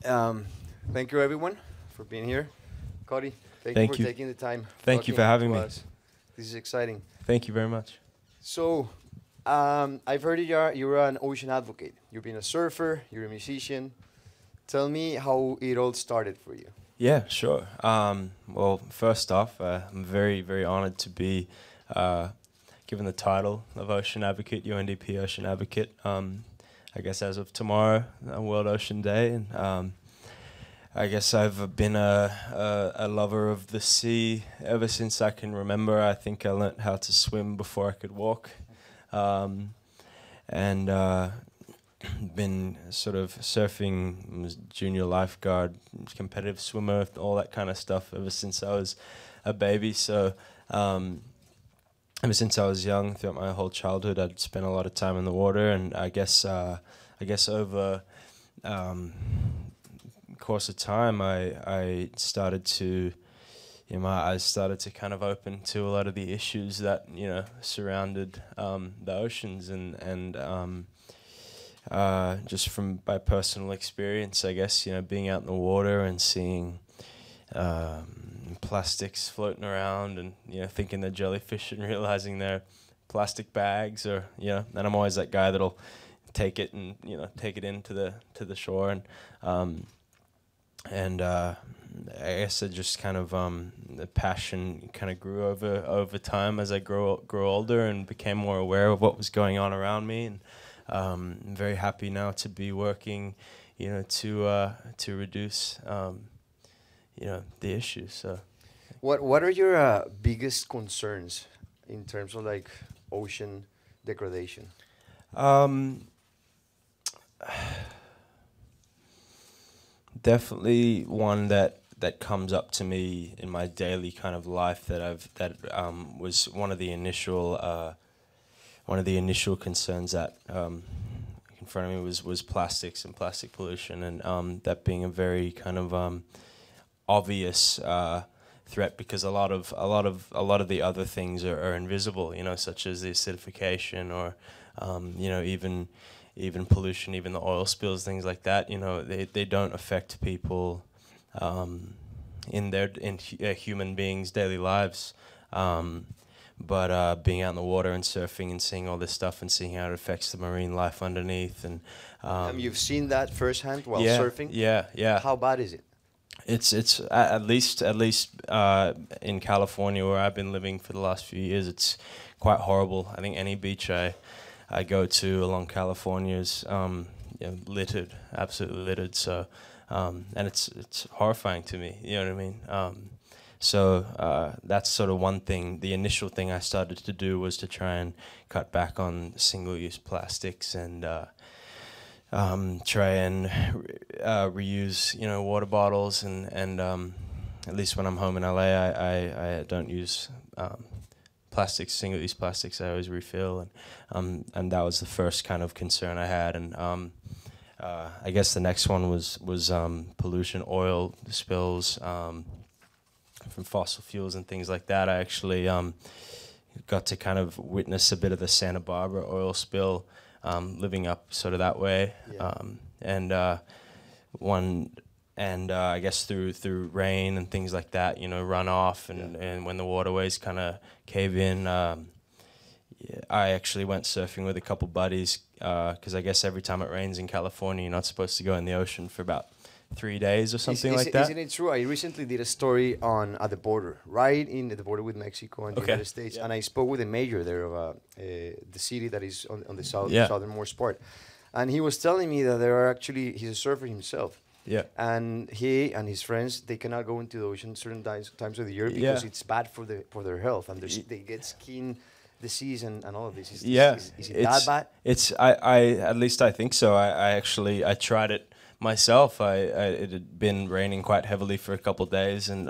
Um, Thank you, everyone, for being here. Cody, thank you for taking the time. Thank you for having me. Us. This is exciting. Thank you very much. So, I've heard you're an ocean advocate. You've been a surfer. You're a musician. Tell me how it all started for you. Yeah, sure. Well, first off, I'm very, very honored to be given the title of Ocean Advocate, UNDP Ocean Advocate. I guess as of tomorrow, World Ocean Day, and I guess I've been a lover of the sea ever since I can remember. I think I learnt how to swim before I could walk, and been sort of surfing, was junior lifeguard, competitive swimmer, all that kind of stuff ever since I was a baby. So ever since I was young, throughout my whole childhood, I'd spent a lot of time in the water, and I guess over course of time, I started to, my eyes started to kind of open to a lot of the issues that surrounded the oceans, and just from by personal experience, I guess being out in the water and seeing plastics floating around, and thinking they're jellyfish and realizing they're plastic bags, or and I'm always that guy that'll take it and take it into the shore, and I guess it just kind of the passion kind of grew over time as I grew older and became more aware of what was going on around me, and I'm very happy now to be working to reduce the issues. So What are your biggest concerns in terms of like ocean degradation? Definitely one that comes up to me in my daily kind of life that was one of the initial concerns that confronted me was plastics and plastic pollution, and that being a very kind of obvious threat, because a lot of the other things are invisible, such as the acidification, or even pollution, even the oil spills, things like that. They don't affect people in human beings' daily lives. But being out in the water and surfing and seeing all this stuff and seeing how it affects the marine life underneath, and you've seen that firsthand while yeah, surfing? Yeah. How bad is it? It's at least in California, where I've been living for the last few years, it's quite horrible. I think any beach I go to along California is littered, absolutely littered. So, and it's horrifying to me. You know what I mean? So that's sort of one thing. The initial thing I started to do was to try and cut back on single-use plastics, and try and reuse water bottles, and at least when I'm home in LA, I don't use single-use plastics. I always refill, and that was the first kind of concern I had. And I guess the next one was pollution, oil spills from fossil fuels and things like that. I actually got to kind of witness a bit of the Santa Barbara oil spill, living up sort of that way, I guess through rain and things like that, runoff, and when the waterways kind of cave in, I actually went surfing with a couple buddies, because I guess every time it rains in California, you're not supposed to go in the ocean for about 3 days or something like that. Isn't it true? I recently did a story at the border, right in the border with Mexico and the United States, and I spoke with a mayor there of the city that is on the southernmost part, and he was telling me that he's a surfer himself. Yeah. And he and his friends, they cannot go into the ocean certain times of the year because it's bad for their health, and they get skin disease and all of this. Is it that bad? At least I think so. I tried it myself. It had been raining quite heavily for a couple of days, and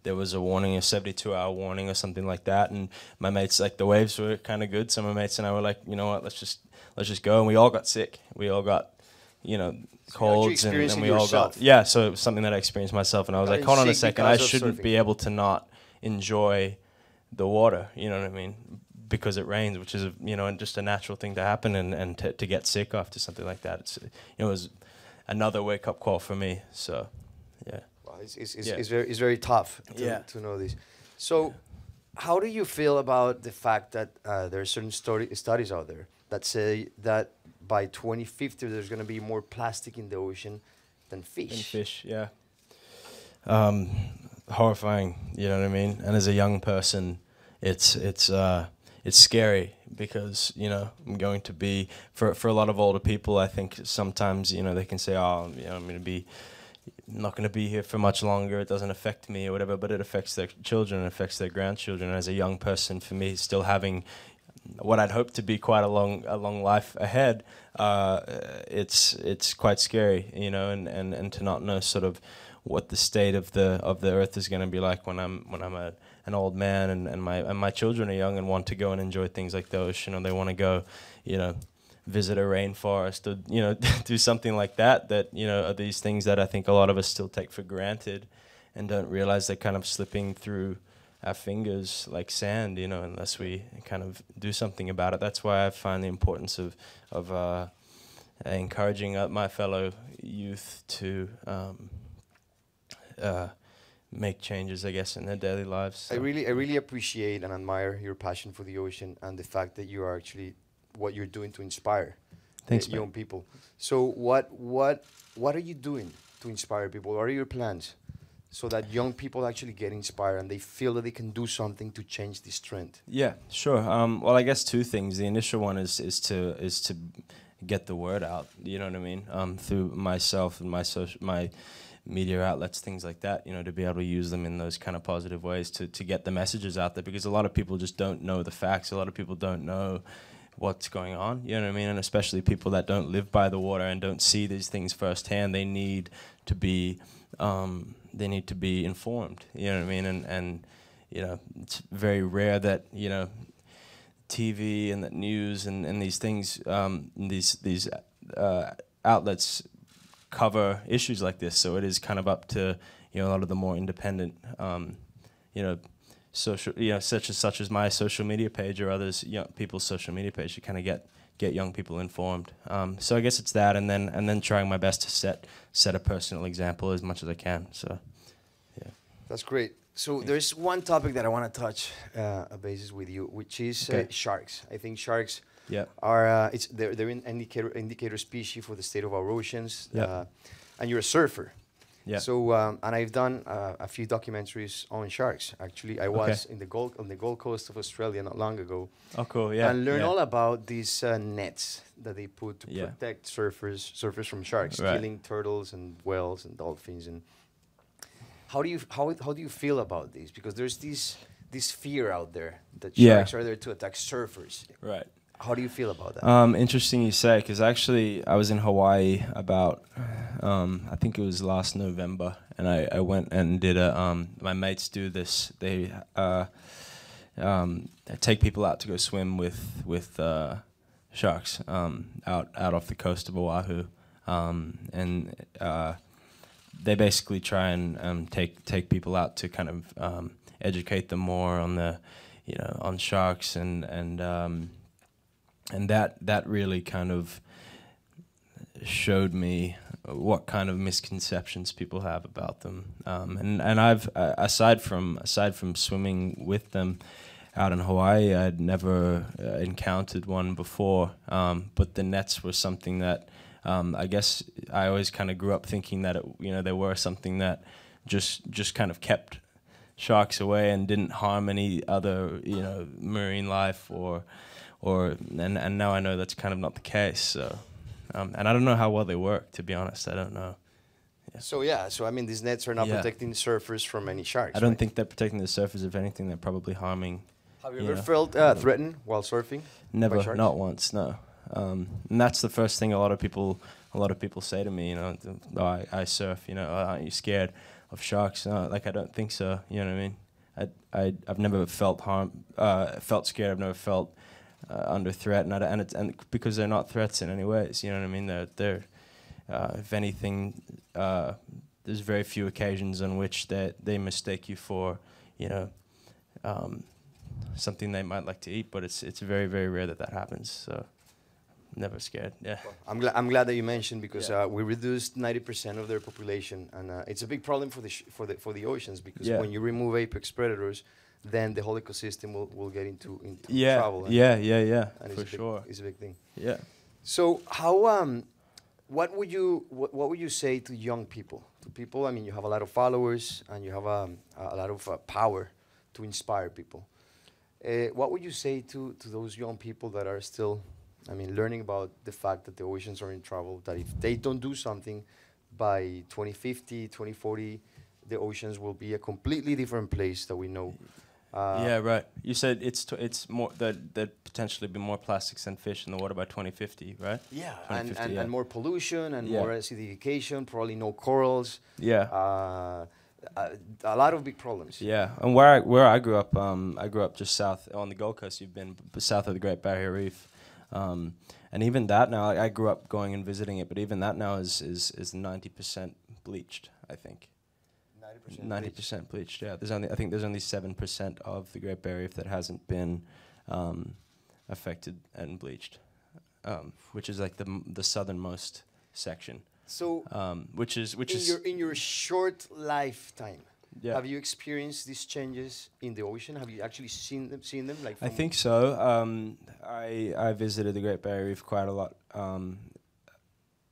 there was a 72-hour warning or something like that. And my mates, like, the waves were kind of good. So my mates and I were like, you know what, let's just go. And we all got sick. We all got colds, and we all got so it was something that I experienced myself, and I was like, hold on a second, I shouldn't be able to not enjoy the water, you know what I mean, because it rains, which is just a natural thing to happen, and to get sick after something like that, it was another wake-up call for me. So, yeah. Well, it's very tough to know this. So, how do you feel about the fact that there are certain studies out there that say that by 2050 there's going to be more plastic in the ocean than fish? Yeah. Horrifying, you know what I mean? And as a young person, it's scary because, you know, I'm going to be, for a lot of older people, I think sometimes, you know, they can say, oh, you know, I'm not going to be here for much longer, it doesn't affect me or whatever, but it affects their children, it affects their grandchildren. As a young person, for me, still having what I'd hope to be quite a long life ahead, it's quite scary, you know, and to not know sort of what the state of the earth is going to be like when I'm an old man, and my children are young and want to go and enjoy things like the ocean, or they want to go, you know, visit a rainforest, or, you know, do something like that, you know, are these things that I think a lot of us still take for granted and don't realize they're kind of slipping through our fingers like sand, you know, unless we kind of do something about it. That's why I find the importance of encouraging my fellow youth to make changes, I guess, in their daily lives. So. I really appreciate and admire your passion for the ocean and the fact that you are actually what you're doing to inspire young people. So what are you doing to inspire people? What are your plans so that young people actually get inspired and they feel that they can do something to change this trend? Yeah, sure. Well, I guess two things. The initial one is to get the word out. You know what I mean? Through myself and my media outlets, things like that, you know, to be able to use them in those kind of positive ways to get the messages out there, because a lot of people just don't know the facts. A lot of people don't know what's going on, you know what I mean? And especially people that don't live by the water and don't see these things firsthand, they need to be informed, you know what I mean? And you know, it's very rare that, you know, TV and that news and these things, these outlets cover issues like this. So it is kind of up to, you know, a lot of the more independent, you know, social, you know, such as my social media page or others, young people's social media page, to kind of get young people informed. So I guess it's that, and then trying my best to set a personal example as much as I can. So, yeah. That's great. So there's one topic that I want to touch a basis with you, which is sharks. I think sharks are they're an indicator species for the state of our oceans. And you're a surfer. Yeah. So and I've done a few documentaries on sharks. Actually, I was on the Gold Coast of Australia not long ago. Oh, cool! Yeah. And learn all about these nets that they put to protect surfers from sharks, killing turtles and whales and dolphins. And how do you feel about this? Because there's this fear out there that sharks are there to attack surfers. Right. How do you feel about that? Interesting you say, because actually I was in Hawaii about, I think it was last November, and I went and did my mates do this. They take people out to go swim with sharks out off the coast of Oahu, and they basically try and take people out to kind of educate them more on on sharks and that really kind of showed me what kind of misconceptions people have about them. And I've aside from swimming with them out in Hawaii, I'd never encountered one before. But the nets were something that I guess I always kind of grew up thinking that they were something that just kind of kept sharks away and didn't harm any other marine life and now I know that's kind of not the case. So, and I don't know how well they work, to be honest. I don't know. Yeah. So I mean, these nets are not protecting surfers from any sharks. I don't think they're protecting the surfers. If anything, they're probably harming. Have you ever felt threatened while surfing? Never, not once. No. And that's the first thing a lot of people say to me. Oh, I surf. Aren't you scared of sharks? No, I don't think so. You know what I mean? I've never felt felt scared. I've never felt under threat, and because they're not threats in any ways, you know what I mean. They're if anything, there's very few occasions on which they mistake you for, something they might like to eat, but it's very, very rare that happens. So never scared. Yeah. Well, I'm glad that you mentioned, because we reduced 90% of their population, and it's a big problem for the oceans, because when you remove apex predators, then the whole ecosystem will get into trouble. And for sure, it's a big thing. Yeah. So how what would you say to young people? To people, I mean, you have a lot of followers and you have a lot of power to inspire people. What would you say to those young people that are still, I mean, learning about the fact that the oceans are in trouble, that if they don't do something by 2050, 2040, the oceans will be a completely different place that we know? Yeah, right. You said it's more that potentially be more plastics than fish in the water by 2050, right? Yeah, and more pollution and more acidification, probably no corals. Yeah. A lot of big problems. Yeah, and where I grew up just south on the Gold Coast. You've been south of the Great Barrier Reef, and even that now, I grew up going and visiting it, but even that now is 90% bleached, I think. 90% bleached. Yeah, I think there's only 7% of the Great Barrier Reef that hasn't been affected and bleached, which is like the southernmost section. So, which is in your short lifetime, have you experienced these changes in the ocean? Have you actually seen them? Like, I think so. I visited the Great Barrier Reef quite a lot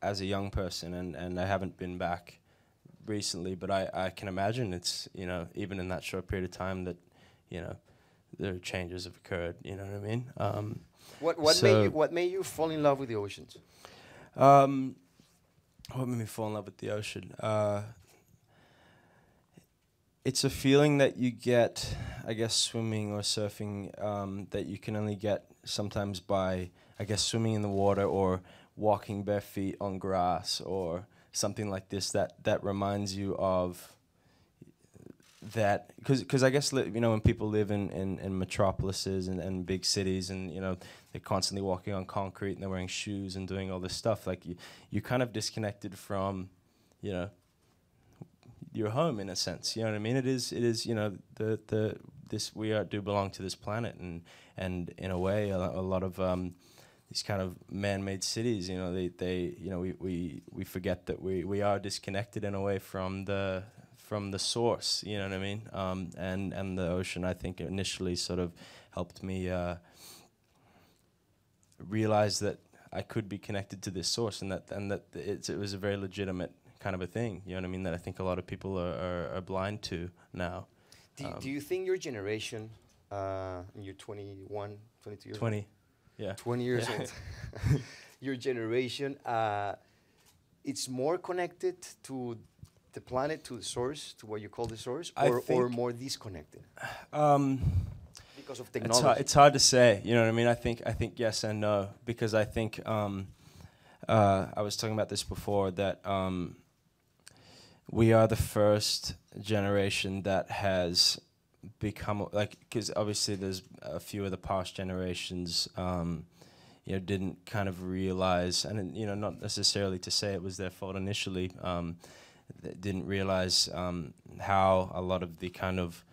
as a young person, and I haven't been back recently. But I can imagine it's, you know, even in that short period of time that, you know, the changes have occurred. You know what I mean? What made you fall in love with the oceans? What made me fall in love with the ocean? It's a feeling that you get, I guess, swimming or surfing, that you can only get sometimes by, I guess, swimming in the water or walking bare feet on grass or something like this that reminds you of that. Because I guess, you know, when people live in metropolises and big cities, and, you know, they're constantly walking on concrete and they're wearing shoes and doing all this stuff, like you're kind of disconnected from, you know, your home in a sense. You know what I mean? It is you know, we do belong to this planet, and in a way a lot of these kind of man-made cities, you know, they you know, we forget that we are disconnected in a way from the source, you know what I mean? And the ocean, I think, initially sort of helped me realize that I could be connected to this source, and that it was a very legitimate kind of a thing, you know what I mean, that I think a lot of people are blind to now. Do you think your generation, you're 21, 22 years 20, old? Yeah. 20 years old. Your generation, it's more connected to the planet, to the source, to what you call the source, or more disconnected? Because of technology. It's hard to say, you know what I mean? I think yes and no, because I think I was talking about this before, that we are the first generation that has become, like, because obviously there's a few of the past generations, you know, didn't kind of realize, and, you know, not necessarily to say it was their fault initially, didn't realize how a lot of the kind of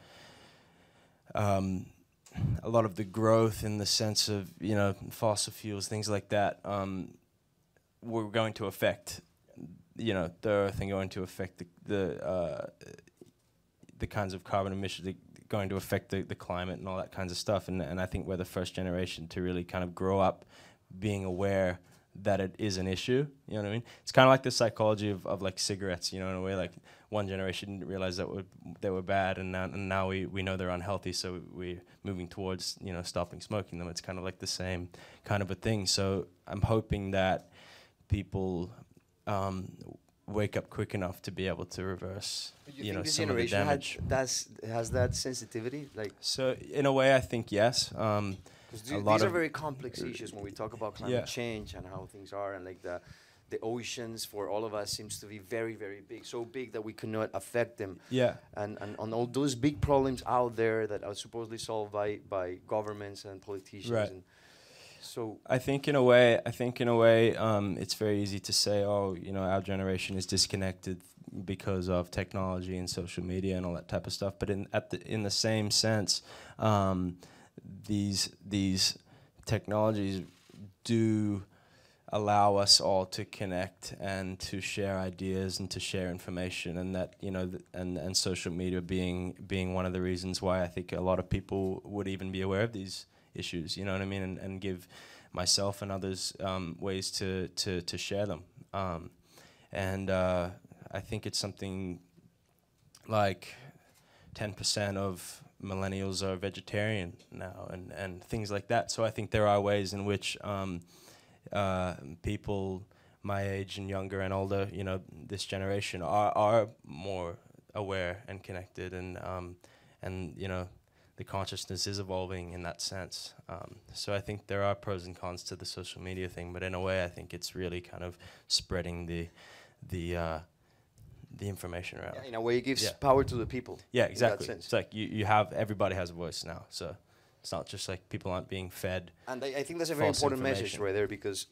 a lot of the growth in the sense of, you know, fossil fuels, things like that, were going to affect, you know, the Earth, and going to affect the kinds of carbon emissions, going to affect the climate and all that kinds of stuff. And I think we're the first generation to really kind of grow up being aware that it is an issue, you know what I mean? It's kind of like the psychology of like cigarettes, you know, in a way, like one generation didn't realize that they were bad, and now we know they're unhealthy, so we're moving towards, you know, stopping smoking them. It's kind of like the same kind of a thing. So I'm hoping that people wake up quick enough to be able to reverse, you know, some of the damage. Has that sensitivity? Like, so in a way, I think yes. These are very complex issues when we talk about climate change and how things are, and like the oceans for all of us seems to be very, very big, so big that we cannot affect them. Yeah. And on all those big problems out there that are supposedly solved by governments and politicians. Right. And so I think in a way, it's very easy to say, oh, you know, our generation is disconnected because of technology and social media and all that type of stuff. But in the same sense, these technologies do allow us all to connect and to share ideas and to share information, and that, you know, and social media being one of the reasons why I think a lot of people would even be aware of these issues, you know what I mean, and give myself and others ways to share them. And I think it's something like 10% of millennials are vegetarian now, and things like that. So I think there are ways in which people my age and younger and older, you know, this generation are more aware and connected, and you know, the consciousness is evolving in that sense. So I think there are pros and cons to the social media thing, but in a way I think it's really kind of spreading the information around. Yeah, in a way, it gives power to the people. Yeah, exactly. It's like everybody has a voice now. So it's not just like people aren't being fed. And I think that's a very important message right there, because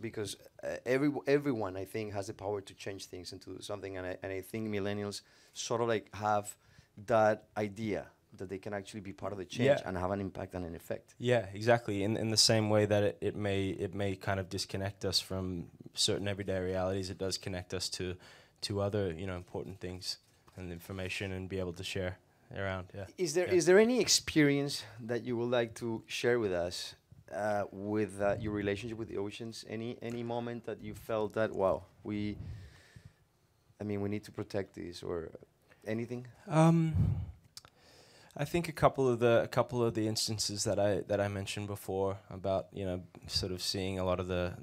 everyone, I think, has the power to change things into something, and I think millennials sort of like have that idea that they can actually be part of the change and have an impact and an effect. Yeah, exactly. In the same way that it may kind of disconnect us from certain everyday realities, it does connect us to other, you know, important things and information, and be able to share around. Yeah. Is there any experience that you would like to share with us with your relationship with the oceans? Any moment that you felt that, wow, we need to protect these, or anything? I think a couple of the instances that I mentioned before about, you know, sort of seeing a lot of the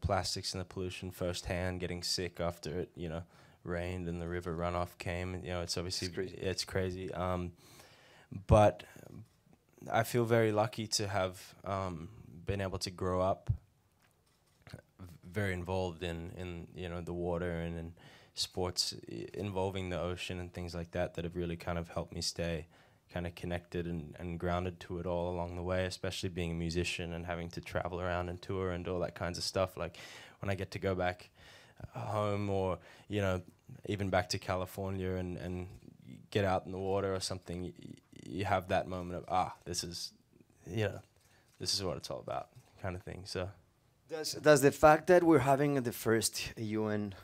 plastics and the pollution firsthand, getting sick after it, you know, rained and the river runoff came. And, you know, it's obviously it's crazy. But I feel very lucky to have been able to grow up very involved in you know, the water and in sports involving the ocean and things like that have really kind of helped me stay kind of connected and grounded to it all along the way, especially being a musician and having to travel around and tour and all that kinds of stuff. Like when I get to go back home, or, you know, even back to California and get out in the water or something, you have that moment of, this is what it's all about, kind of thing. So does the fact that we're having the first UN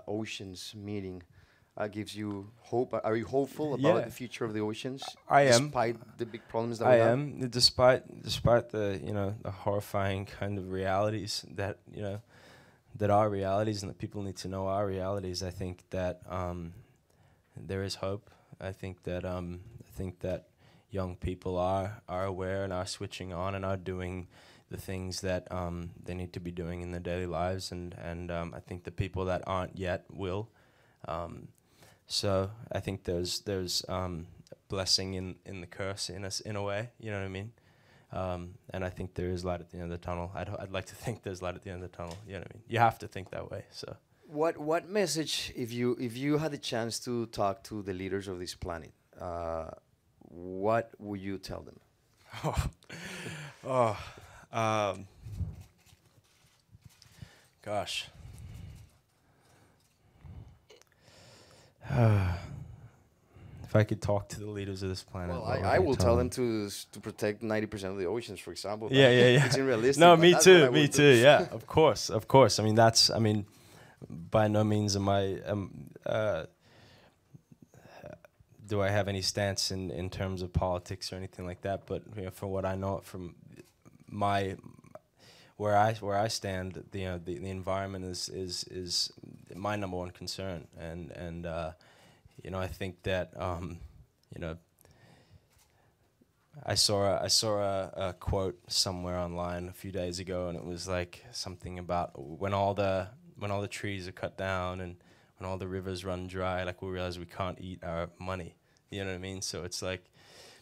oceans meeting gives you hope? Are you hopeful about the future of the oceans? I am, despite the big problems that we have. I am, despite the, you know, the horrifying kind of realities that, you know, that are realities and that people need to know are realities. I think that there is hope. I think that young people are aware and are switching on and are doing the things that they need to be doing in their daily lives, and I think the people that aren't yet will. So I think there's blessing in the curse in a way, you know what I mean? And I think there is light at the end of the tunnel. I'd like to think there's light at the end of the tunnel, you know what I mean? You have to think that way. So what message, if you had the chance to talk to the leaders of this planet, what would you tell them? Gosh. If I could talk to the leaders of this planet, well, I will tell them to protect 90% of the oceans, for example. Yeah. It's unrealistic. No, me too. Yeah, of course. I mean, by no means am I. Do I have any stance in terms of politics or anything like that? But, you know, from what I know, from where I stand, the environment is my number one concern, and you know, I think that you know, I saw a quote somewhere online a few days ago, and it was like something about when all the trees are cut down and when all the rivers run dry, like we realize we can't eat our money. You know what I mean? So it's like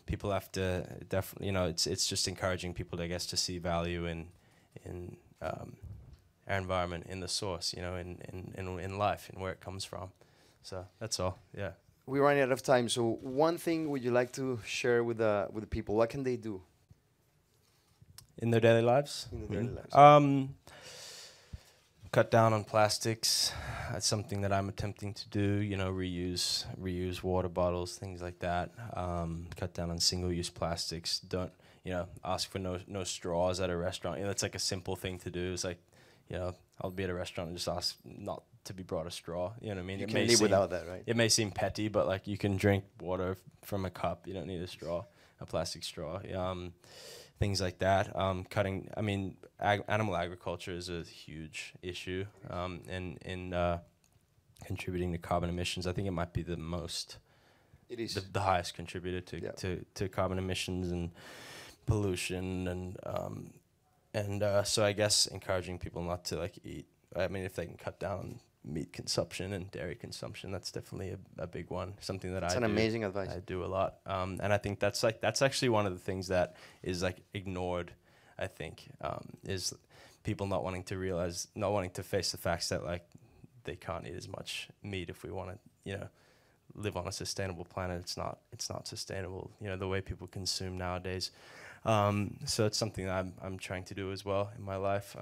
people have to definitely, you know, it's just encouraging people, I guess, to see value in our environment, in the source, you know, in life, and where it comes from. So that's all. Yeah. We're running out of time. So one thing would you like to share with the people? What can they do in their daily lives? In their daily lives. Cut down on plastics. That's something that I'm attempting to do. You know, reuse water bottles, things like that. Cut down on single-use plastics. Don't, you know, ask for no straws at a restaurant. You know, it's like a simple thing to do. It's like you know, I'll be at a restaurant and just ask not to be brought a straw. You know what I mean? You can live without that, right? It may seem petty, but like you can drink water from a cup. You don't need a straw, a plastic straw. Things like that. Cutting. I mean, animal agriculture is a huge issue, in contributing to carbon emissions. I think it might be the most. It is the highest contributor to carbon emissions and pollution, and so I guess encouraging people not to like eat. I mean, if they can cut down meat consumption and dairy consumption, that's definitely a big one. Something that amazing advice. I do a lot, and I think that's actually one of the things that is like ignored. I think is people not wanting to face the facts that like they can't eat as much meat if we want to, you know, live on a sustainable planet. It's not sustainable, you know, the way people consume nowadays. So it's something that I'm trying to do as well in my life.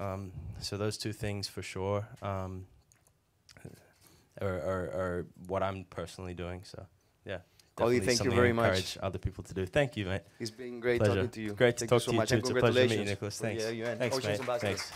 So those two things for sure are what I'm personally doing. So yeah. Cody, thank you very much. Encourage other people to do. Thank you, mate. It's been great Pleasure. talking to you. Great to talk to you too. And it's a pleasure meeting you, Nicolas. Thanks. Yeah, Thanks, mate. Thanks.